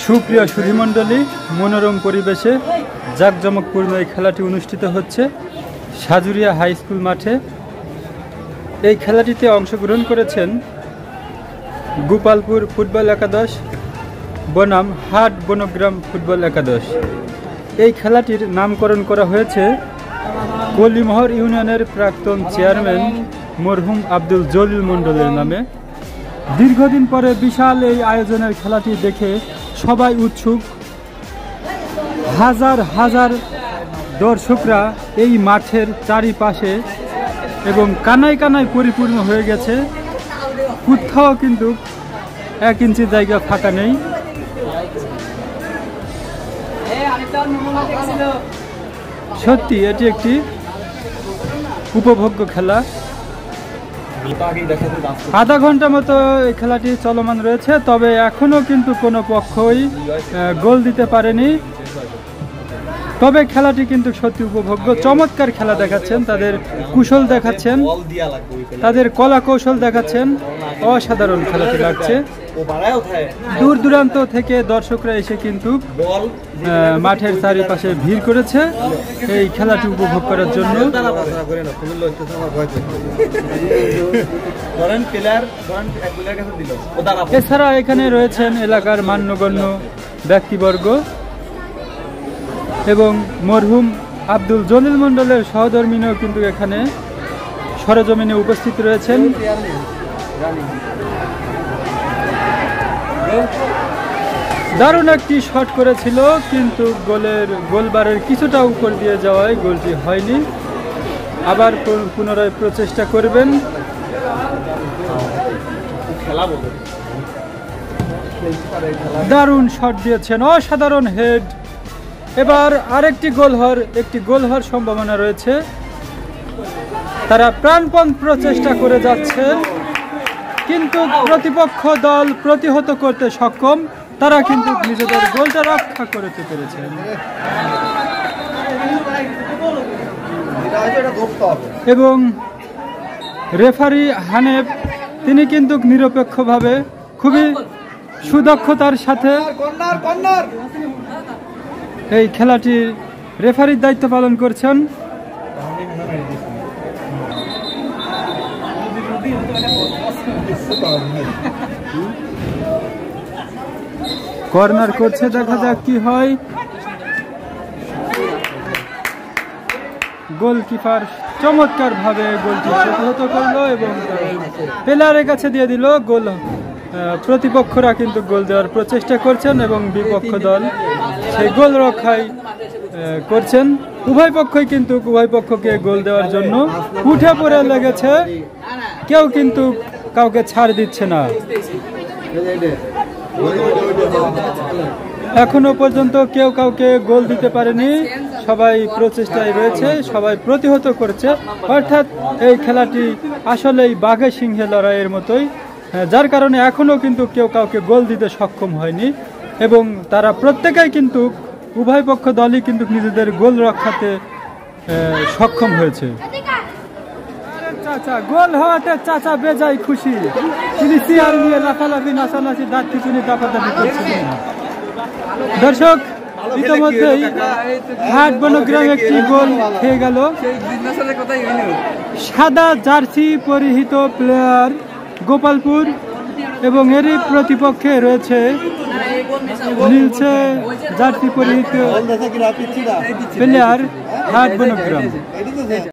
সুপ্রিয় সুধীমণ্ডলী, মনোরম পরিবেশে জাঁকজমকপূর্ণ এই খেলাটি অনুষ্ঠিত হচ্ছে সাজুরিয়া হাই স্কুল মাঠে। এই খেলাটিতে অংশগ্রহণ করেছেন গোপালপুর ফুটবল একাদশ বনাম হাট বনগ্রাম ফুটবল একাদশ। এই খেলাটির নামকরণ করা হয়েছে কলিমোহর ইউনিয়নের প্রাক্তন চেয়ারম্যান মরহুম আব্দুল জলিল মণ্ডলের নামে। দীর্ঘদিন পরে বিশাল এই আয়োজনের খেলাটি দেখে সবাই উৎসুক। হাজার হাজার দর্শকরা এই মাঠের চারিপাশে এবং কানায় কানায় পরিপূর্ণ হয়ে গেছে। কোথাও কিন্তু 1 ইঞ্চি জায়গা ফাঁকা নেই। সত্যি এটি একটি উপভোগ্য খেলা। আধা ঘন্টা মতো এই খেলাটি চলমান রয়েছে, তবে এখনো কিন্তু কোনো পক্ষই গোল দিতে পারেনি। তবে খেলাটি কিন্তু সত্যি উপভোগ্য। চমৎকার খেলা দেখাচ্ছেন, তাদের কুশল দেখাচ্ছেন, তাদের কলা কৌশল দেখাচ্ছেন। অসাধারণ খেলাটি লাগছে। দূর দূরান্ত থেকে দর্শকরা এসে কিন্তু মাঠের চারিপাশে ভিড় করেছে এই খেলাটি উপভোগ করার জন্য। এছাড়া এখানে রয়েছেন এলাকার মান্যগণ্য ব্যক্তিবর্গ এবং মরহুম আব্দুল জলিল মণ্ডলের সহধর্মিনীও কিন্তু এখানে সরজমিনে উপস্থিত রয়েছেন। দারুণ একটি শট করেছিল, কিন্তু গোলবারের কিছুটা উপর দিয়ে যাওয়ায় গোলটি হয়নি। আবার পুনরায় প্রচেষ্টা করবেন। দারুণ শট দিয়েছেন, অসাধারণ হেড। এবার আরেকটি গোল হওয়ার সম্ভাবনা রয়েছে। তারা প্রাণপণ প্রচেষ্টা করে যাচ্ছে, কিন্তু প্রতিপক্ষ দল প্রতিহত করতে সক্ষম। তারা কিন্তু নিজেদের গোলটা রক্ষা করতে পেরেছেন এবং রেফারি হানেফ তিনি কিন্তু নিরপেক্ষভাবে খুবই সুদক্ষতার সাথে এই খেলাটি রেফারির দায়িত্ব পালন করছেন। কর্নার করছে, দেখা যাক কি হয়। গোলকিপার চমৎকার ভাবে গোলটি প্রতিহত করলো এবং প্লেয়ারের কাছে দিয়ে দিল গোল। প্রতিপক্ষরা কিন্তু গোল দেওয়ার প্রচেষ্টা করছেন এবং বিপক্ষ দল সেই গোল রক্ষায় করছেন। উভয় পক্ষই কিন্তু উভয় পক্ষকে গোল দেওয়ার জন্য উঠে পড়ে লেগেছে। কেউ কিন্তু কাউকে ছাড় দিচ্ছে না। এখনো পর্যন্ত কেউ কাউকে গোল দিতে পারেনি। সবাই প্রচেষ্টায় রয়েছে, সবাই প্রতিহত করছে। অর্থাৎ এই খেলাটি আসলেই বাঘে সিংহে লড়াইয়ের মতোই, যার কারণে এখনো কিন্তু কেউ কাউকে গোল দিতে সক্ষম হয়নি এবং তারা প্রত্যেকেই কিন্তু উভয় পক্ষ দলই কিন্তু নিজেদের গোল রক্ষাতে সক্ষম হয়েছে। চাচা গোল হওয়াতে চাচা বেজায় খুশি। তিনি চেয়ার নিয়ে লাফালাফি নাচানাচি দাঁড়ি চুনি দাপাদাপি করছিলেন। দর্শক ইতিমধ্যেই হাট বনগ্রাম একটি গোল খেয়ে গেল। সাদা জার্সি পরিহিত প্লেয়ার গোপালপুর এবং এরই প্রতিপক্ষে রয়েছে নীলচে জার্সি পরিহিত প্লেয়ার হাট বনগ্রাম।